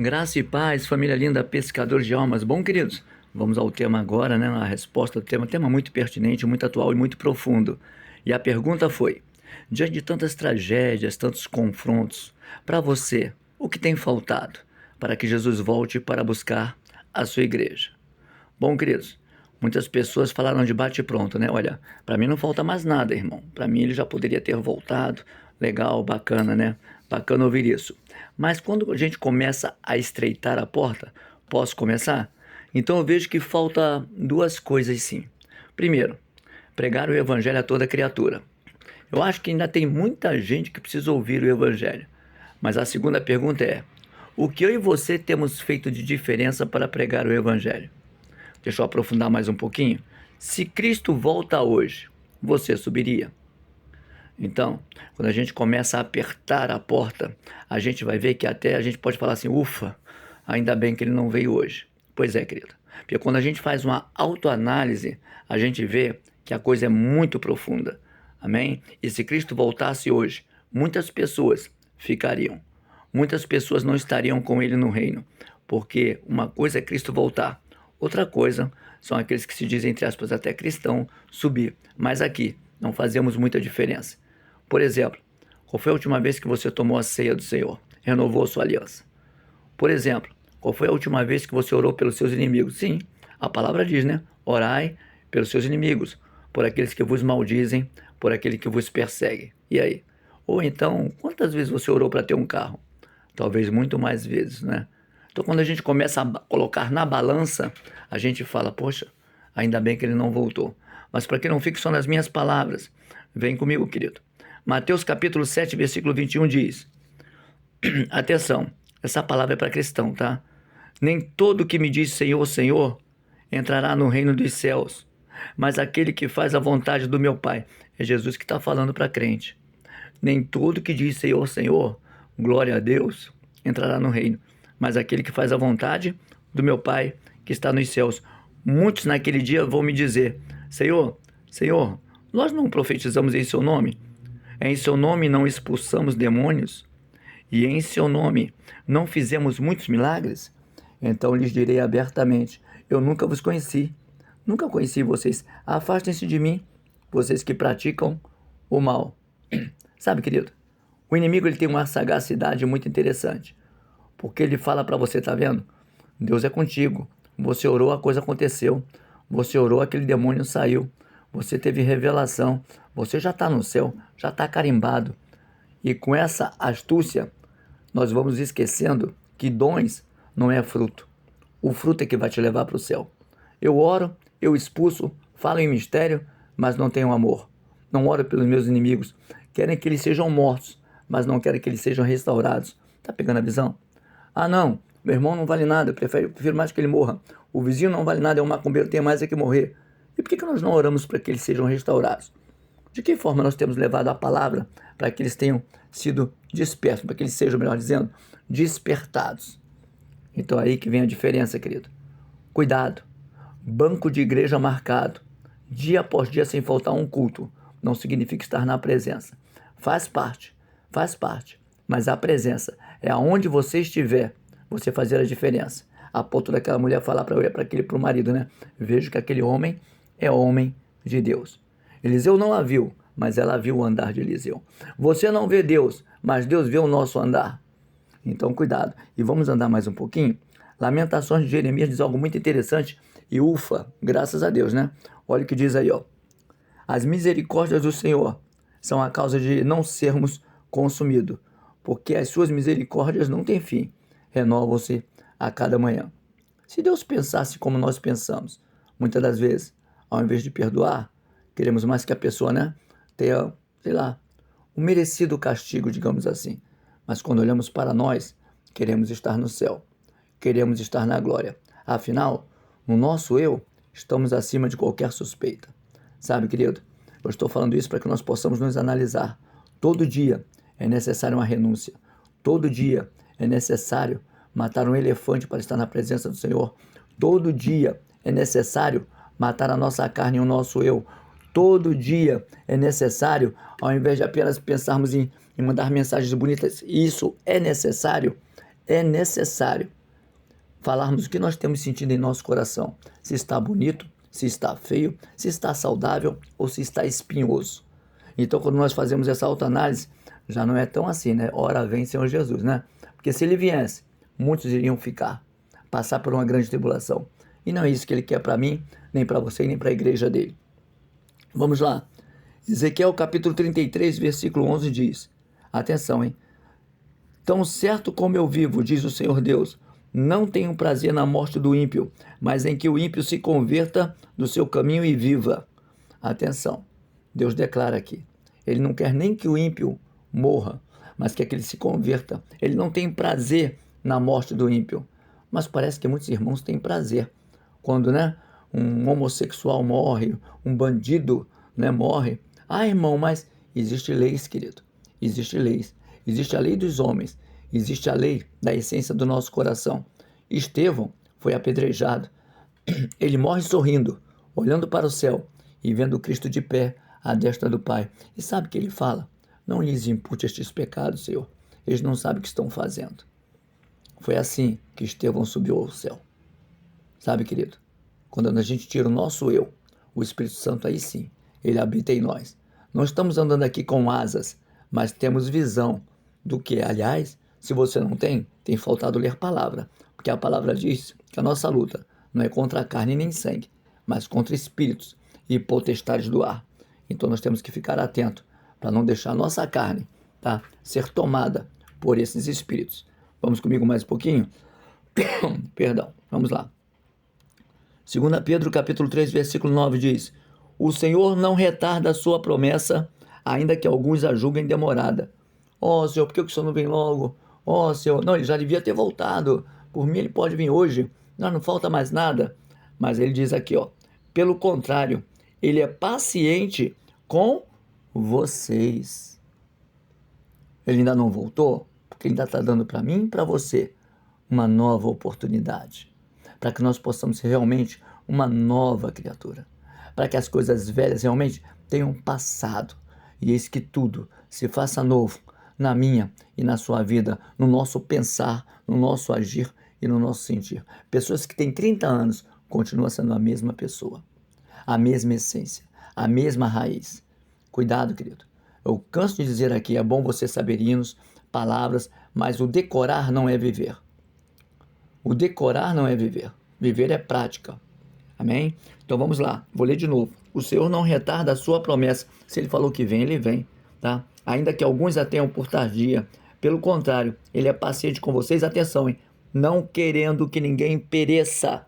Graça e paz, família linda, pescadores de almas. Bom, queridos, vamos ao tema agora, né? A resposta do tema muito pertinente, muito atual e muito profundo. E a pergunta foi: diante de tantas tragédias, tantos confrontos, para você, o que tem faltado para que Jesus volte para buscar a sua igreja? Bom, queridos, muitas pessoas falaram de bate-pronto, né? Olha, para mim não falta mais nada, irmão. Para mim ele já poderia ter voltado. Legal, bacana, né? Bacana ouvir isso. Mas quando a gente começa a estreitar a porta, posso começar? Então eu vejo que falta duas coisas sim. Primeiro, pregar o evangelho a toda criatura. Eu acho que ainda tem muita gente que precisa ouvir o evangelho. Mas a segunda pergunta é: o que eu e você temos feito de diferença para pregar o evangelho? Deixa eu aprofundar mais um pouquinho. Se Cristo volta hoje, você subiria? Então, quando a gente começa a apertar a porta, a gente vai ver que até a gente pode falar assim: ufa, ainda bem que ele não veio hoje. Pois é, querido. Porque quando a gente faz uma autoanálise, a gente vê que a coisa é muito profunda. Amém? E se Cristo voltasse hoje, muitas pessoas ficariam. Muitas pessoas não estariam com ele no reino. Porque uma coisa é Cristo voltar, outra coisa são aqueles que se dizem, entre aspas, até cristão, subir. Mas aqui não fazemos muita diferença. Por exemplo, qual foi a última vez que você tomou a ceia do Senhor? Renovou sua aliança? Por exemplo, qual foi a última vez que você orou pelos seus inimigos? Sim, a palavra diz, né? Orai pelos seus inimigos, por aqueles que vos maldizem, por aquele que vos persegue. E aí? Ou então, quantas vezes você orou para ter um carro? Talvez muito mais vezes, né? Então, quando a gente começa a colocar na balança, a gente fala: poxa, ainda bem que ele não voltou. Mas para que não fique só nas minhas palavras, vem comigo, querido. Mateus capítulo 7, versículo 21 diz: atenção, essa palavra é para cristão, tá? Nem todo que me diz Senhor, Senhor, entrará no reino dos céus, mas aquele que faz a vontade do meu Pai. É Jesus que está falando para crente. Nem todo que diz Senhor, Senhor, glória a Deus, entrará no reino, mas aquele que faz a vontade do meu Pai que está nos céus. Muitos naquele dia vão me dizer: Senhor, Senhor, nós não profetizamos em seu nome? Em seu nome não expulsamos demônios? E em seu nome não fizemos muitos milagres? Então lhes direi abertamente: eu nunca vos conheci. Nunca conheci vocês. Afastem-se de mim, vocês que praticam o mal. Sabe, querido, o inimigo ele tem uma sagacidade muito interessante. Porque ele fala para você: tá vendo? Deus é contigo. Você orou, a coisa aconteceu. Você orou, aquele demônio saiu. Você teve revelação. Você já está no céu, já está carimbado. E com essa astúcia, nós vamos esquecendo que dons não é fruto. O fruto é que vai te levar para o céu. Eu oro, eu expulso, falo em mistério, mas não tenho amor. Não oro pelos meus inimigos. Querem que eles sejam mortos, mas não querem que eles sejam restaurados. Está pegando a visão? Ah, não, meu irmão não vale nada, eu prefiro mais que ele morra. O vizinho não vale nada, é um macumbeiro, tem mais é que morrer. E por que nós não oramos para que eles sejam restaurados? De que forma nós temos levado a palavra para que eles tenham sido dispersos, para que eles sejam, melhor dizendo, despertados? Então aí que vem a diferença, querido. Cuidado. Banco de igreja marcado, dia após dia sem faltar um culto, não significa estar na presença. Faz parte, mas a presença é aonde você estiver, você fazer a diferença. A ponto daquela mulher falar para o marido, né? Vejo que aquele homem é homem de Deus. Eliseu não a viu, mas ela viu o andar de Eliseu. Você não vê Deus, mas Deus vê o nosso andar. Então, cuidado. E vamos andar mais um pouquinho? Lamentações de Jeremias diz algo muito interessante. E ufa, graças a Deus, né? Olha o que diz aí, ó. As misericórdias do Senhor são a causa de não sermos consumidos, porque as suas misericórdias não têm fim, renovam-se a cada manhã. Se Deus pensasse como nós pensamos, muitas das vezes, ao invés de perdoar, queremos mais que a pessoa, né, tenha, sei lá, um merecido castigo, digamos assim. Mas quando olhamos para nós, queremos estar no céu, queremos estar na glória. Afinal, no nosso eu, estamos acima de qualquer suspeita. Sabe, querido, eu estou falando isso para que nós possamos nos analisar. Todo dia é necessário uma renúncia. Todo dia é necessário matar um elefante para estar na presença do Senhor. Todo dia é necessário matar a nossa carne e o nosso eu. Todo dia é necessário, ao invés de apenas pensarmos em mandar mensagens bonitas, isso é necessário, é necessário falarmos o que nós temos sentido em nosso coração. Se está bonito, se está feio, se está saudável ou se está espinhoso. Então, quando nós fazemos essa autoanálise, já não é tão assim, né? Ora vem Senhor Jesus, né? Porque se ele viesse, muitos iriam passar por uma grande tribulação. E não é isso que ele quer para mim, nem para você, nem para a igreja dele. Vamos lá. Ezequiel capítulo 33, versículo 11 diz, atenção, hein? Tão certo como eu vivo, diz o Senhor Deus, não tenho prazer na morte do ímpio, mas em que o ímpio se converta do seu caminho e viva. Atenção, Deus declara aqui, ele não quer nem que o ímpio morra, mas quer que ele se converta. Ele não tem prazer na morte do ímpio, mas parece que muitos irmãos têm prazer. Quando, né, um homossexual morre, um bandido, né, morre. Ah, irmão, mas existe leis, querido, existe leis. Existe a lei dos homens, existe a lei da essência do nosso coração. Estevão foi apedrejado. Ele morre sorrindo, olhando para o céu e vendo Cristo de pé à destra do Pai. E sabe o que ele fala? Não lhes impute estes pecados, Senhor. Eles não sabem o que estão fazendo. Foi assim que Estevão subiu ao céu. Sabe, querido? Quando a gente tira o nosso eu, o Espírito Santo aí sim, ele habita em nós. Não estamos andando aqui com asas, mas temos visão do que, aliás, se você não tem faltado ler palavra, porque a palavra diz que a nossa luta não é contra a carne nem sangue, mas contra espíritos e potestades do ar. Então nós temos que ficar atento para não deixar a nossa carne, tá, ser tomada por esses espíritos. Vamos comigo mais um pouquinho? Perdão, vamos lá. 2 Pedro capítulo 3, versículo 9 diz, o Senhor não retarda a sua promessa, ainda que alguns a julguem demorada. Ó, Senhor, por que o Senhor não vem logo? Ó, Senhor, não, ele já devia ter voltado. Por mim, ele pode vir hoje. Não falta mais nada. Mas ele diz aqui, ó, pelo contrário, ele é paciente com vocês. Ele ainda não voltou, porque ele ainda está dando para mim e para você uma nova oportunidade. Para que nós possamos ser realmente uma nova criatura. Para que as coisas velhas realmente tenham passado. E eis que tudo se faça novo na minha e na sua vida, no nosso pensar, no nosso agir e no nosso sentir. Pessoas que têm 30 anos continuam sendo a mesma pessoa, a mesma essência, a mesma raiz. Cuidado, querido. Eu canso de dizer aqui, é bom você saber hinos, palavras, mas o decorar não é viver. O decorar não é viver. Viver é prática. Amém? Então vamos lá, vou ler de novo. O Senhor não retarda a sua promessa. Se ele falou que vem, ele vem, tá? Ainda que alguns a tenham por tardia. Pelo contrário, ele é paciente com vocês. Atenção, hein? Não querendo que ninguém pereça,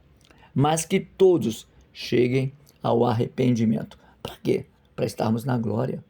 mas que todos cheguem ao arrependimento. Para quê? Para estarmos na glória.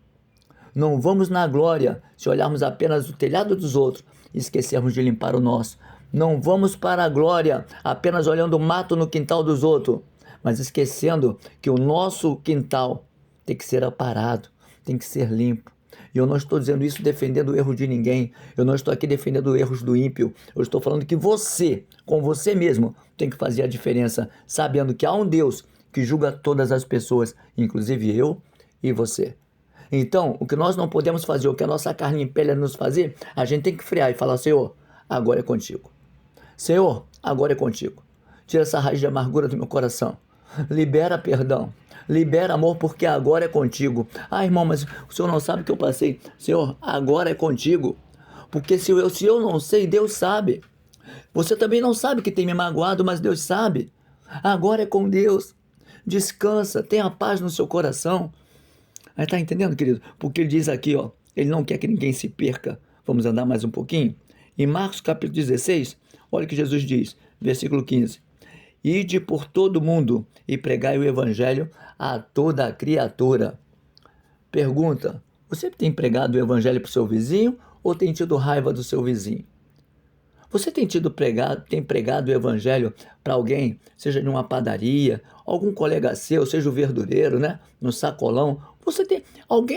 Não vamos na glória se olharmos apenas o telhado dos outros e esquecermos de limpar o nosso. Não vamos para a glória apenas olhando o mato no quintal dos outros, mas esquecendo que o nosso quintal tem que ser aparado, tem que ser limpo. E eu não estou dizendo isso defendendo o erro de ninguém, eu não estou aqui defendendo erros do ímpio, eu estou falando que você, com você mesmo, tem que fazer a diferença, sabendo que há um Deus que julga todas as pessoas, inclusive eu e você. Então, o que nós não podemos fazer, o que a nossa carne impele a nos fazer, a gente tem que frear e falar, Senhor, agora é contigo. Senhor, agora é contigo. Tira essa raiz de amargura do meu coração. Libera perdão. Libera amor, porque agora é contigo. Ah, irmão, mas o Senhor não sabe o que eu passei. Senhor, agora é contigo. Porque se eu não sei, Deus sabe. Você também não sabe que tem me magoado, mas Deus sabe. Agora é com Deus. Descansa, tenha paz no seu coração. Aí tá entendendo, querido? Porque ele diz aqui, ó, ele não quer que ninguém se perca. Vamos andar mais um pouquinho? Em Marcos capítulo 16, olha o que Jesus diz, versículo 15. Ide por todo mundo e pregai o evangelho a toda a criatura. Pergunta, você tem pregado o evangelho para o seu vizinho ou tem tido raiva do seu vizinho? Você tem pregado o evangelho para alguém, seja em uma padaria, algum colega seu, seja o verdureiro, né, no sacolão?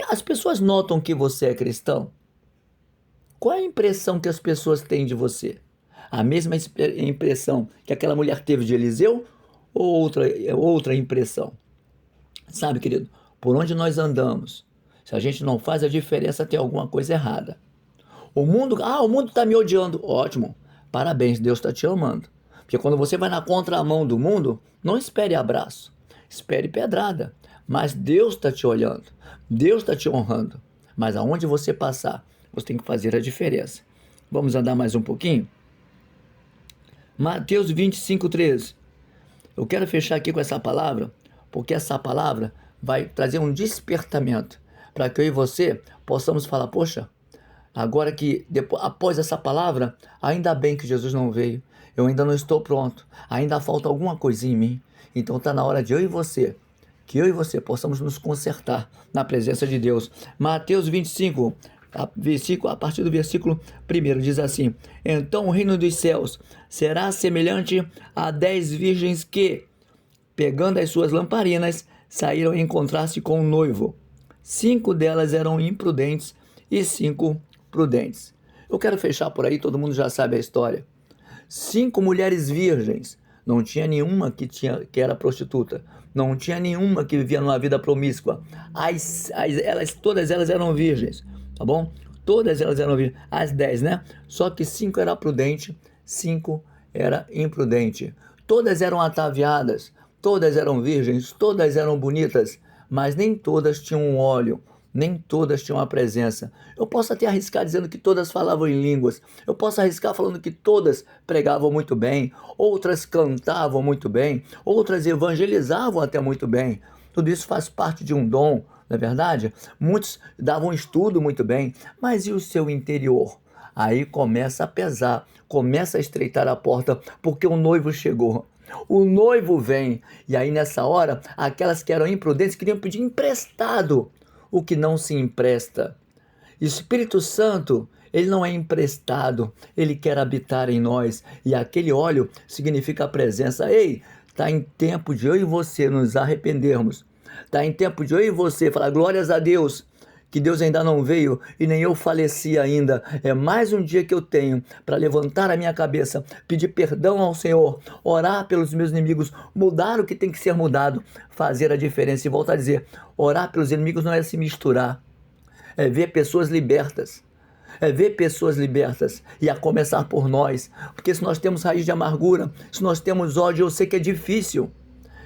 As pessoas notam que você é cristão? Qual é a impressão que as pessoas têm de você? A mesma impressão que aquela mulher teve de Eliseu ou outra impressão? Sabe, querido, por onde nós andamos, se a gente não faz a diferença, tem alguma coisa errada. O mundo está me odiando. Ótimo, parabéns, Deus está te amando. Porque quando você vai na contramão do mundo, não espere abraço, espere pedrada. Mas Deus está te olhando, Deus está te honrando. Mas aonde você passar, você tem que fazer a diferença. Vamos andar mais um pouquinho? Mateus 25:13. Eu quero fechar aqui com essa palavra, porque essa palavra vai trazer um despertamento, para que eu e você possamos falar, poxa, agora que, após essa palavra, ainda bem que Jesus não veio, eu ainda não estou pronto, ainda falta alguma coisinha em mim, então está na hora de que eu e você possamos nos consertar na presença de Deus. Mateus 25, a partir do versículo 1, diz assim: então o reino dos céus será semelhante a 10 virgens que, pegando as suas lamparinas, saíram a encontrar-se com o noivo. 5 delas eram imprudentes e 5 prudentes. Eu quero fechar por aí, todo mundo já sabe a história. 5 mulheres virgens, não tinha nenhuma que era prostituta, não tinha nenhuma que vivia numa vida promíscua. Todas elas eram virgens, tá bom? Todas elas eram virgens, as 10, né? Só que 5 era prudente, 5 era imprudente. Todas eram ataviadas, todas eram virgens, todas eram bonitas, mas nem todas tinham um óleo, nem todas tinham a presença. Eu posso até arriscar dizendo que todas falavam em línguas, eu posso arriscar falando que todas pregavam muito bem, outras cantavam muito bem, outras evangelizavam até muito bem. Tudo isso faz parte de um dom, não é verdade? Muitos davam estudo muito bem, mas e o seu interior? Aí começa a pesar, começa a estreitar a porta, porque o noivo chegou. O noivo vem, e aí nessa hora, aquelas que eram imprudentes queriam pedir emprestado o que não se empresta. Espírito Santo, ele não é emprestado, ele quer habitar em nós, e aquele óleo significa a presença. Ei, está em tempo de eu e você nos arrependermos, está em tempo de eu e você falar glórias a Deus, que Deus ainda não veio e nem eu faleci ainda. É mais um dia que eu tenho para levantar a minha cabeça, pedir perdão ao Senhor, orar pelos meus inimigos, mudar o que tem que ser mudado, fazer a diferença. E volto a dizer, orar pelos inimigos não é se misturar, é ver pessoas libertas. É ver pessoas libertas, e a começar por nós, porque se nós temos raiz de amargura, se nós temos ódio, eu sei que é difícil.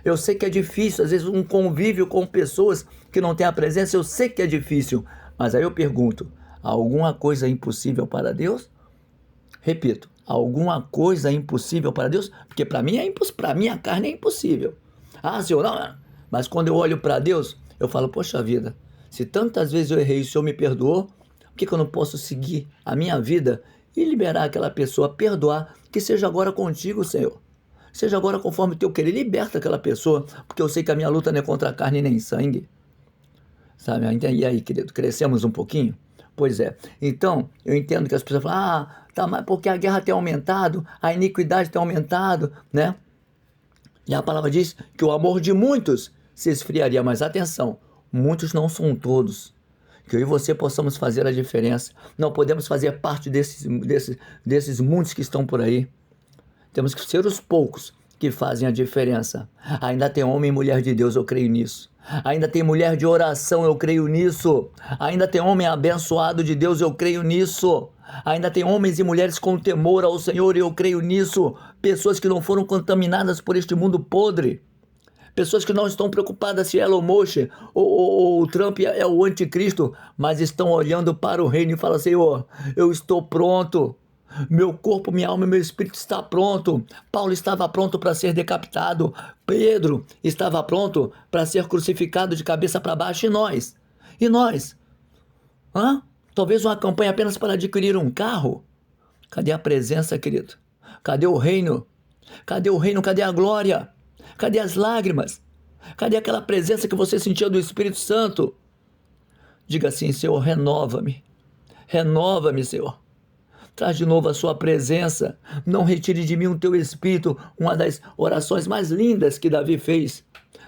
Eu sei que é difícil, às vezes um convívio com pessoas que não têm a presença, eu sei que é difícil, mas aí eu pergunto, há alguma coisa impossível para Deus? Repito, há alguma coisa impossível para Deus? Porque para mim para mim a carne é impossível. Ah, Senhor, não, mas quando eu olho para Deus, eu falo, poxa vida, se tantas vezes eu errei e o Senhor me perdoou, por que eu não posso seguir a minha vida e liberar aquela pessoa, perdoar, que seja agora contigo, Senhor? Seja agora conforme o teu querer, liberta aquela pessoa, porque eu sei que a minha luta não é contra a carne nem sangue. Sabe? E aí, querido, crescemos um pouquinho? Pois é. Então, eu entendo que as pessoas falam, tá, mas porque a guerra tem aumentado, a iniquidade tem aumentado, né? E a palavra diz que o amor de muitos se esfriaria, mas atenção, muitos não são todos. Que eu e você possamos fazer a diferença. Não podemos fazer parte desses muitos que estão por aí. Temos que ser os poucos que fazem a diferença. Ainda tem homem e mulher de Deus, eu creio nisso. Ainda tem mulher de oração, eu creio nisso. Ainda tem homem abençoado de Deus, eu creio nisso. Ainda tem homens e mulheres com temor ao Senhor, eu creio nisso. Pessoas que não foram contaminadas por este mundo podre. Pessoas que não estão preocupadas se Elon Musk ou o Trump é o anticristo, mas estão olhando para o reino e falam, Senhor, eu estou pronto. Meu corpo, minha alma e meu espírito está pronto. Paulo estava pronto para ser decapitado. Pedro estava pronto para ser crucificado de cabeça para baixo. E nós? E nós? Talvez uma campanha apenas para adquirir um carro? Cadê a presença, querido? Cadê o reino? Cadê o reino? Cadê a glória? Cadê as lágrimas? Cadê aquela presença que você sentiu do Espírito Santo? Diga assim, Senhor, renova-me. Renova-me, Senhor. Traz de novo a sua presença. Não retire de mim o teu espírito. Uma das orações mais lindas que Davi fez.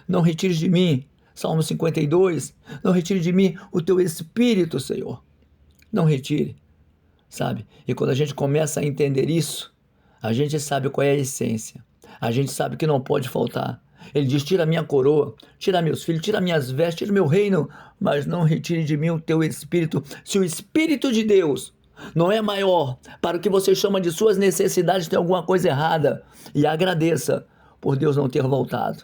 Não retire de mim. Salmo 52. Não retire de mim o teu espírito, Senhor. Não retire. Sabe? E quando a gente começa a entender isso, a gente sabe qual é a essência. A gente sabe que não pode faltar. Ele diz, tira a minha coroa, tira meus filhos, tira minhas vestes, tira meu reino, mas não retire de mim o teu espírito. Se o Espírito de Deus não é maior. Para o que você chama de suas necessidades, tem alguma coisa errada. E agradeça por Deus não ter voltado.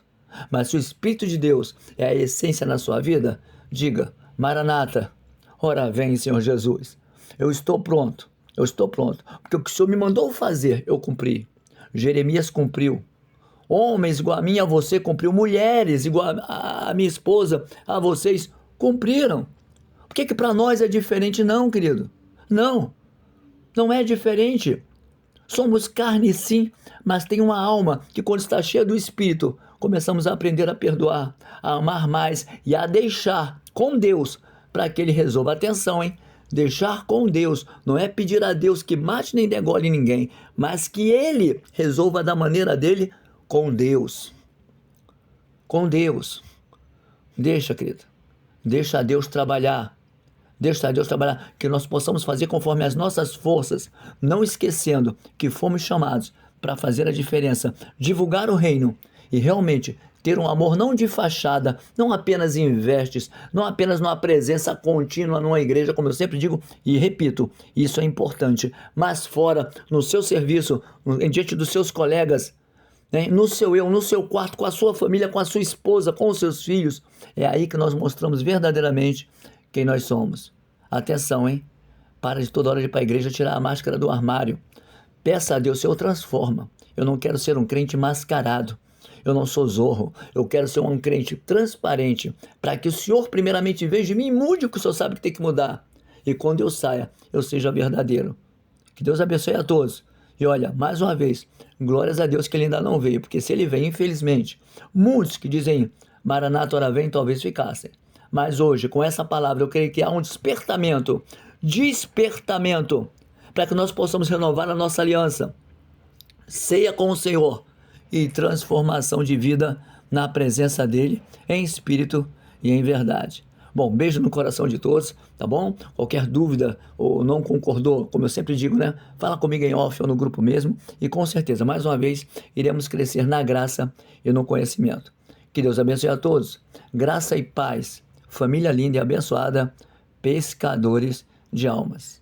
Mas se o Espírito de Deus é a essência na sua vida, diga: Maranata, ora vem, Senhor Jesus. Eu estou pronto, porque o que o Senhor me mandou fazer, eu cumpri. Jeremias cumpriu. Homens igual a mim, a você cumpriu. Mulheres igual a minha esposa, a vocês cumpriram. Por que para nós é diferente? Não, querido. Não, não é diferente. Somos carne sim, mas tem uma alma que quando está cheia do Espírito, começamos a aprender a perdoar, a amar mais e a deixar com Deus para que Ele resolva. Atenção, hein? Deixar com Deus não é pedir a Deus que mate nem degole ninguém, mas que Ele resolva da maneira dele com Deus. Com Deus. Deixa, querido. Deixa Deus trabalhar. Deixa Deus trabalhar, que nós possamos fazer conforme as nossas forças, não esquecendo que fomos chamados para fazer a diferença, divulgar o reino e realmente ter um amor não de fachada, não apenas em vestes, não apenas numa presença contínua numa igreja, como eu sempre digo e repito, isso é importante, mas fora, no seu serviço, diante dos seus colegas, no seu quarto, com a sua família, com a sua esposa, com os seus filhos, é aí que nós mostramos verdadeiramente quem nós somos. Atenção, hein? Para de toda hora de ir para a igreja tirar a máscara do armário. Peça a Deus, Senhor, transforma. Eu não quero ser um crente mascarado. Eu não sou zorro. Eu quero ser um crente transparente, para que o Senhor primeiramente veja em mim e mude o que o Senhor sabe que tem que mudar. E quando eu saia, eu seja verdadeiro. Que Deus abençoe a todos. E olha, mais uma vez, glórias a Deus que Ele ainda não veio, porque se Ele vem, infelizmente, muitos que dizem Maranata, ora vem, talvez ficassem. Mas hoje, com essa palavra, eu creio que há um despertamento, para que nós possamos renovar a nossa aliança, ceia com o Senhor e transformação de vida na presença dEle, em espírito e em verdade. Bom, beijo no coração de todos, tá bom? Qualquer dúvida ou não concordou, como eu sempre digo, né? Fala comigo em off ou no grupo mesmo e com certeza, mais uma vez, iremos crescer na graça e no conhecimento. Que Deus abençoe a todos. Graça e paz. Família linda e abençoada, pescadores de almas.